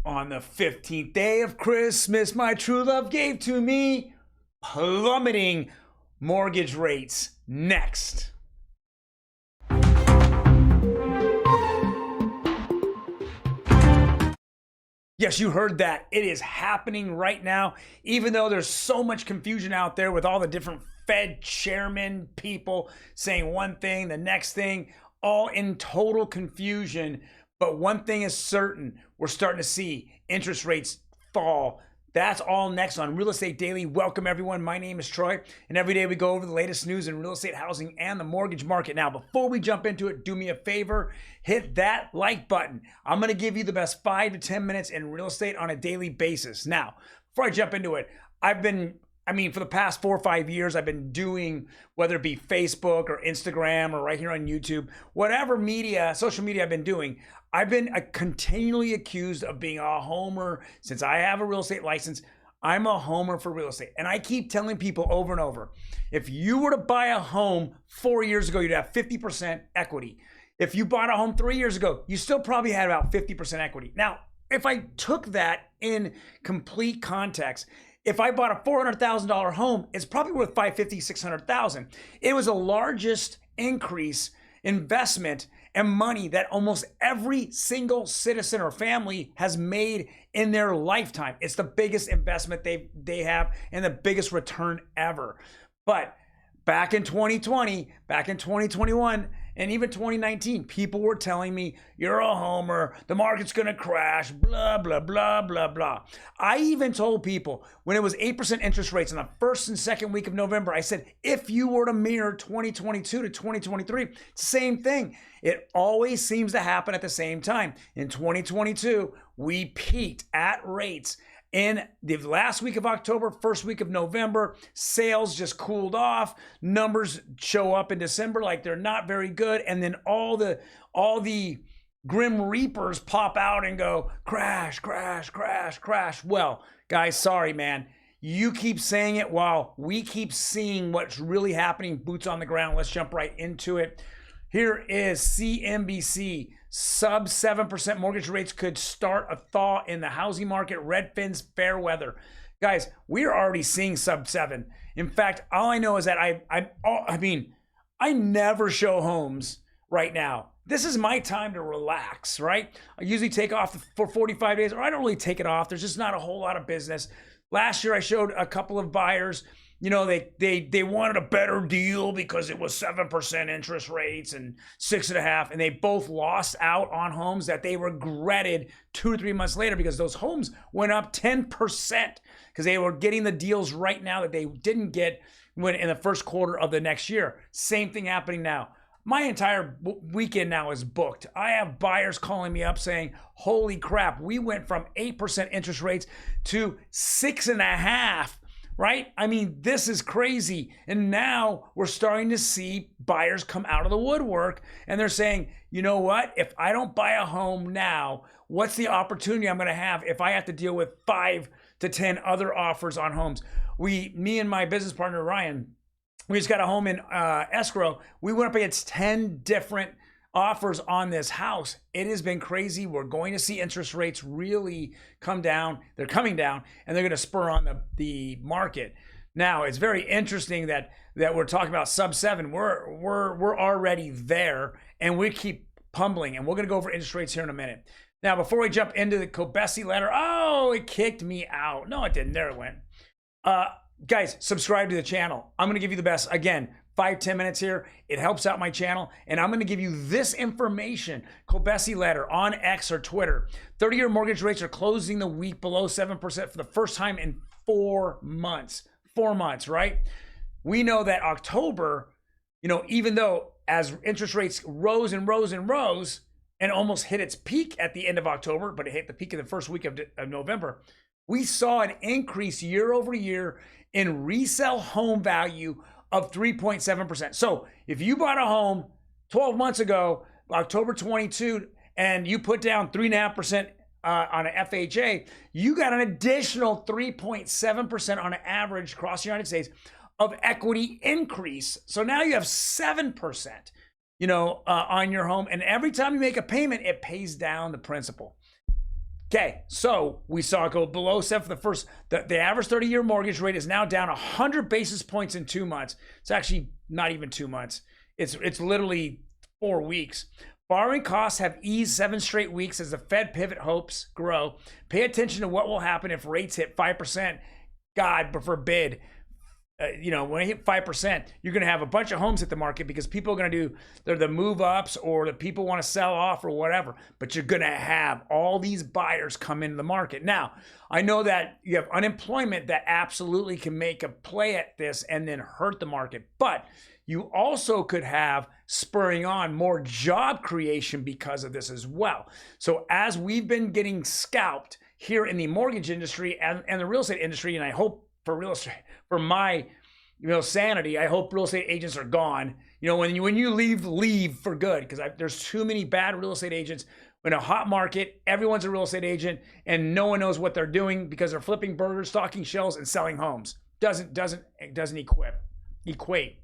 On the 15th day of Christmas, my true love gave to me plummeting mortgage rates. Next. Yes, you heard that. It is happening right now, even though there's so much confusion out there with all the different Fed chairman people saying one thing, the next thing, all in total confusion. But one thing is certain, we're starting to see interest rates fall. That's all next on Real Estate Daily. Welcome everyone. My name is Troy, and every day we go over the latest news in real estate, housing, and the mortgage market. Now, before we jump into it, do me a favor, hit that like button. I'm going to give you the best 5 to 10 minutes in real estate on a daily basis. Now, before I jump into it, for the past 4 or 5 years, I've been doing, whether it be Facebook or Instagram or right here on YouTube, whatever media, social media I've been doing, I've been continually accused of being a homer. Since I have a real estate license, I'm a homer for real estate. And I keep telling people over and over, if you were to buy a home 4 years ago, you'd have 50% equity. If you bought a home 3 years ago, you still probably had about 50% equity. Now, if I took that in complete context, if I bought a $400,000 home, it's probably worth $550,000, $600,000. It was the largest increase investment and money that almost every single citizen or family has made in their lifetime. It's the biggest investment they have and the biggest return ever. But back in 2020, back in 2021, and even 2019, people were telling me, you're a homer, the market's gonna crash, blah, blah, blah, blah, blah. I even told people when it was 8% interest rates in the first and second week of November, I said, if you were to mirror 2022 to 2023, it's the same thing. It always seems to happen at the same time. In 2022, we peaked at rates in the last week of October, first week of November. Sales just cooled off. Numbers show up in December like they're not very good. And then all the grim reapers pop out and go, crash, crash, crash, crash. Well, guys, sorry, man. You keep saying it while we keep seeing what's really happening, boots on the ground. Let's jump right into it. Here is CNBC. Sub 7% mortgage rates could start a thaw in the housing market. Redfin's fair weather. Guys, we're already seeing sub 7. In fact, all I know is that I never show homes right now. This is my time to relax, right? I usually take off for 45 days, or I don't really take it off. There's just not a whole lot of business. Last year, I showed a couple of buyers. You know, they wanted a better deal because it was 7% interest rates and 6.5%, and they both lost out on homes that they regretted 2 or 3 months later because those homes went up 10% because they were getting the deals right now that they didn't get when in the first quarter of the next year. Same thing happening now. My entire weekend now is booked. I have buyers calling me up saying, holy crap, we went from 8% interest rates to 6.5%. Right? I mean, this is crazy. And now we're starting to see buyers come out of the woodwork and they're saying, you know what? If I don't buy a home now, what's the opportunity I'm going to have if I have to deal with 5 to 10 other offers on homes? Me and my business partner, Ryan, we just got a home in escrow. We went up against 10 different offers on this house. It has been crazy. We're going to see interest rates really come down. They're coming down, and they're going to spur on the market. Now, it's very interesting that we're talking about sub 7. We're already there, and we keep pummeling. And we're going to go over interest rates here in a minute. Now, before we jump into the Kobesi letter, oh, it kicked me out. No, it didn't. There it went. Guys, subscribe to the channel. I'm going to give you the best. Again, 5-10 minutes here. It helps out my channel. And I'm going to give you this information. Kobesi letter on X or Twitter. 30-year mortgage rates are closing the week below 7% for the first time in 4 months. 4 months, right? We know that October, even though as interest rates rose and rose and rose and almost hit its peak at the end of October, but it hit the peak in the first week of November, we saw an increase year over year in resale home value of 3.7%. So if you bought a home 12 months ago, October 22, and you put down 3.5% on an FHA, you got an additional 3.7% on an average across the United States of equity increase. So now you have 7%, on your home. And every time you make a payment, it pays down the principal. Okay, so we saw it go below 7 for the first. The average 30-year mortgage rate is now down 100 basis points in 2 months. It's actually not even 2 months. It's literally 4 weeks. Borrowing costs have eased 7 straight weeks as the Fed pivot hopes grow. Pay attention to what will happen if rates hit 5%. God forbid. When I hit 5%, you're going to have a bunch of homes hit the market because people are going to do the move ups or the people want to sell off or whatever. But you're going to have all these buyers come into the market. Now, I know that you have unemployment that absolutely can make a play at this and then hurt the market. But you also could have spurring on more job creation because of this as well. So as we've been getting scalped here in the mortgage industry and the real estate industry, and I hope for real estate, for my sanity, I hope real estate agents are gone. When you leave for good, because there's too many bad real estate agents. In a hot market, everyone's a real estate agent and no one knows what they're doing because they're flipping burgers, stocking shelves, and selling homes. Doesn't equate.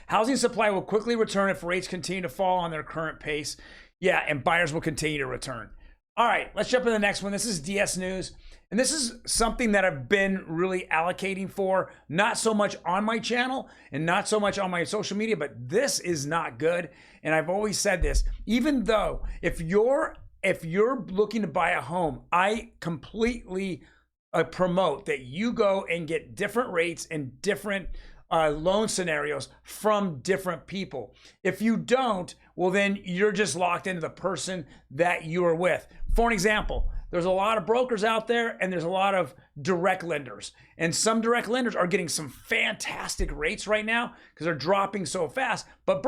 Housing supply will quickly return if rates continue to fall on their current pace. Yeah, and buyers will continue to return. All right, let's jump into the next one. This is DS News. And this is something that I've been really allocating for, not so much on my channel and not so much on my social media, but this is not good. And I've always said this, even though if you're looking to buy a home, I completely promote that you go and get different rates and different loan scenarios from different people. If you don't, well, then you're just locked into the person that you are with. For an example, there's a lot of brokers out there and there's a lot of direct lenders. And some direct lenders are getting some fantastic rates right now because they're dropping so fast. But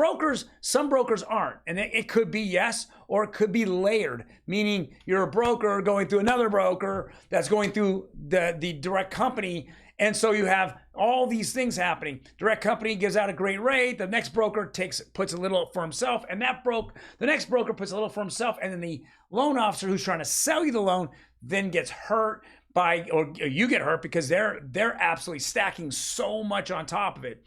some brokers aren't. And it could be yes, or it could be layered, meaning you're a broker going through another broker that's going through the direct company. And so you have all these things happening. Direct company gives out a great rate. The next broker puts a little for himself, and the next broker puts a little for himself, and then the loan officer who's trying to sell you the loan then gets hurt or you get hurt because they're absolutely stacking so much on top of it.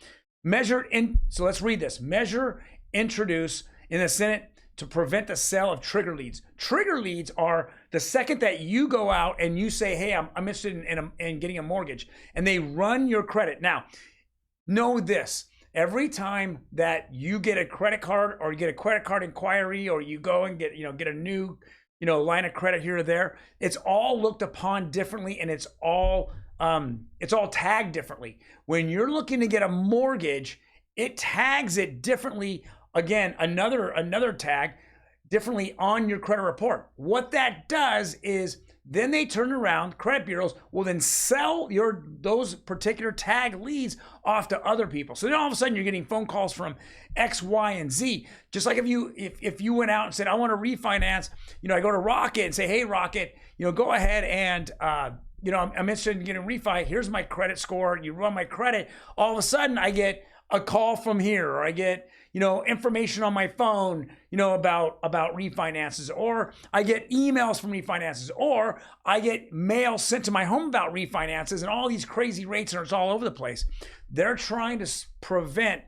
So let's read this. Measure introduce in the Senate to prevent the sale of trigger leads. Trigger leads are the second that you go out and you say, hey, I'm interested in getting a mortgage, and they run your credit. Now, know this. Every time that you get a credit card or you get a credit card inquiry or you go and get a new line of credit here or there, it's all looked upon differently and it's all tagged differently. When you're looking to get a mortgage, it tags it differently. Again, another tag differently on your credit report. What that does is then they turn around, credit bureaus will then sell those particular tag leads off to other people. So then all of a sudden you're getting phone calls from X, Y, and Z. Just like if you went out and said, I want to refinance, I go to Rocket and say, hey, Rocket, go ahead and I'm interested in getting a refi. Here's my credit score. You run my credit. All of a sudden I get a call from here, or I get information on my phone, about refinances, or I get emails from refinances, or I get mail sent to my home about refinances, and all these crazy rates, and it's all over the place. They're trying to prevent,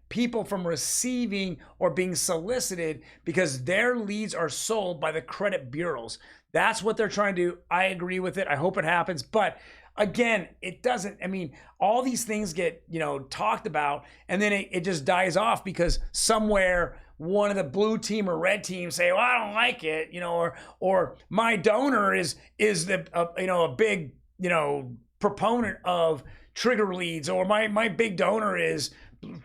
people from receiving or being solicited because their leads are sold by the credit bureaus. That's what they're trying to do. I agree with it. I hope it happens, but again, it doesn't. All these things get, talked about, and then it just dies off because somewhere one of the blue team or red team say, well, I don't like it, or my donor is a big, proponent of trigger leads, or my big donor is,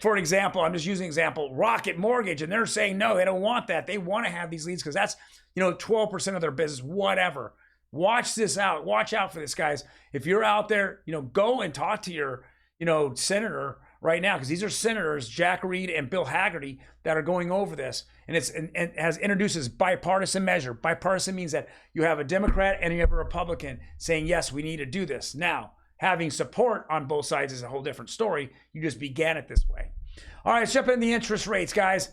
for an example, I'm just using an example, Rocket Mortgage, and they're saying, no, they don't want that. They want to have these leads because that's, 12% of their business, whatever. Watch this out. Watch out for this, guys. If you're out there, go and talk to your, senator right now, because these are senators, Jack Reed and Bill Hagerty, that are going over this. And it has introduced this bipartisan measure. Bipartisan means that you have a Democrat and you have a Republican saying, yes, we need to do this. Now, having support on both sides is a whole different story. You just began it this way. All right, let's jump in the interest rates, guys.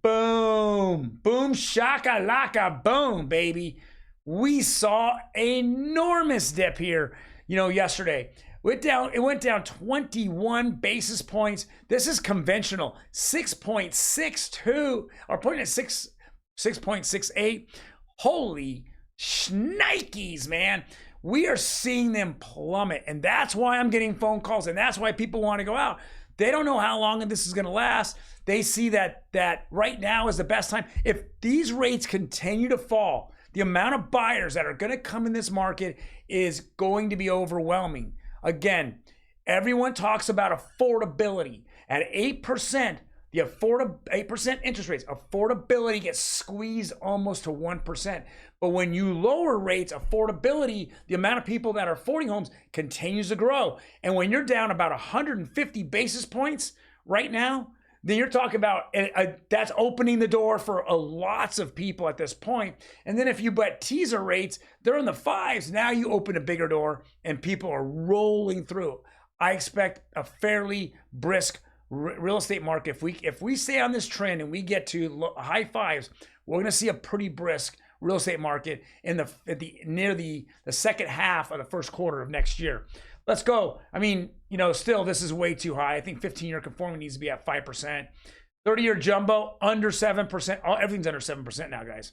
Boom. Boom, shaka, laka, boom, baby. We saw an enormous dip here, yesterday. It went down 21 basis points. This is conventional, 6.62, or 0.6 6.68. Holy shnikes, man. We are seeing them plummet, and that's why I'm getting phone calls, and that's why people want to go out. They don't know how long this is going to last. They see that right now is the best time. If these rates continue to fall, the amount of buyers that are going to come in this market is going to be overwhelming. Again, everyone talks about affordability. At 8%, the 8% interest rates, affordability gets squeezed almost to 1%. But when you lower rates, affordability, the amount of people that are affording homes continues to grow. And when you're down about 150 basis points right now, then you're talking about that's opening the door for lots of people at this point. And then if you bet teaser rates, they're in the 5s. Now you open a bigger door and people are rolling through. I expect a fairly brisk real estate market. If we stay on this trend and we get to high 5s, we're going to see a pretty brisk real estate market in near the second half of the first quarter of next year. Let's go. I mean, still this is way too high. I think 15-year conforming needs to be at 5%. 30-year jumbo under 7%. Everything's under 7% now, guys.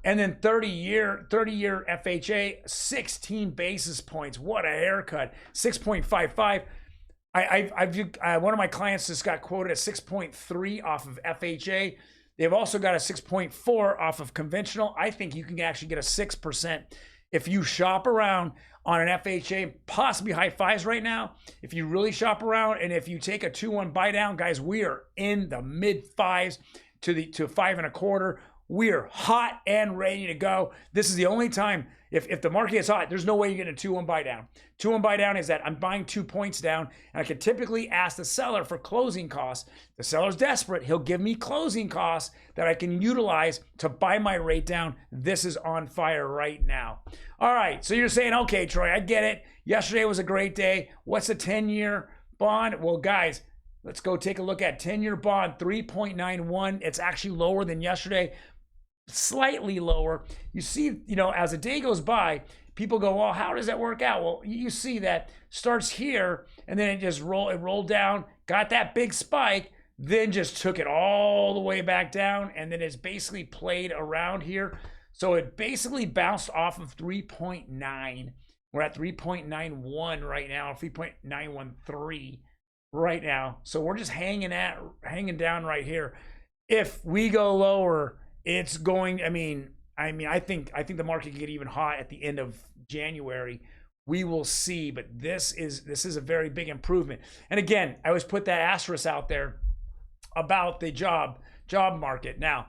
And then 30-year FHA 16 basis points. What a haircut. 6.55. One of my clients just got quoted at 6.3 off of FHA. They've also got a 6.4 off of conventional. I think you can actually get a 6% if you shop around on an FHA, possibly high 5s right now. If you really shop around, and if you take a 2-1 buy down, guys, we are in the mid 5s to 5.25. We are hot and ready to go. This is the only time, if the market is hot, there's no way you're getting a 2-1 buy down. 2-1 buy down is that I'm buying 2 points down, and I can typically ask the seller for closing costs. The seller's desperate. He'll give me closing costs that I can utilize to buy my rate down. This is on fire right now. All right, so you're saying, okay, Troy, I get it. Yesterday was a great day. What's a 10-year bond? Well, guys, let's go take a look at 10-year bond, 3.91. It's actually lower than yesterday. Slightly lower. You see, as a day goes by, people go, well, how does that work out? Well, you see that starts here, and then it rolled down, got that big spike, then just took it all the way back down, and then it's basically played around here. So it basically bounced off of 3.9. We're at 3.91 right now, 3.913 right now. So we're just hanging down right here. If we go lower, it's going, I think the market can get even hot at the end of January. We will see, but this is a very big improvement. And again, I always put that asterisk out there about the job market. Now,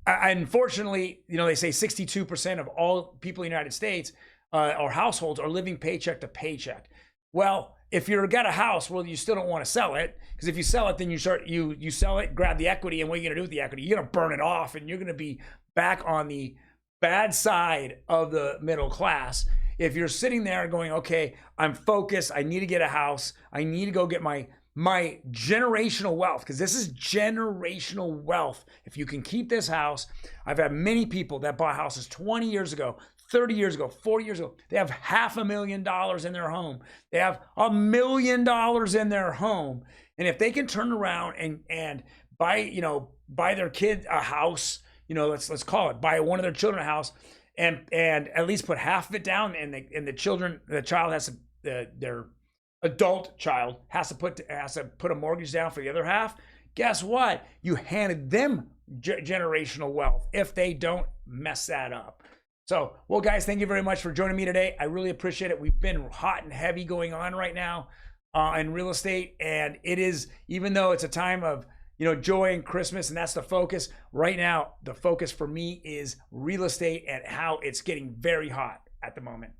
unfortunately, they say 62% of all people in the United States or households are living paycheck to paycheck. Well, if you've got a house, well, you still don't want to sell it, because if you sell it, then you sell it, grab the equity, and what are you going to do with the equity? You're going to burn it off, and you're going to be back on the bad side of the middle class. If you're sitting there going, okay, I'm focused, I need to get a house, I need to go get my generational wealth, because this is generational wealth. If you can keep this house, I've had many people that bought houses 20 years ago, 30 years ago, 40 years ago. They have $500,000 in their home. They have $1 million in their home. And if they can turn around and buy their kid a house, let's call it, buy one of their children a house, and at least put half of it down, and the child has to, their adult child has to put a mortgage down for the other half. Guess what? You handed them generational wealth if they don't mess that up. So, well, guys, thank you very much for joining me today. I really appreciate it. We've been hot and heavy going on right now in real estate, and it is, even though it's a time of joy and Christmas, and that's the focus right now, the focus for me is real estate and how it's getting very hot at the moment.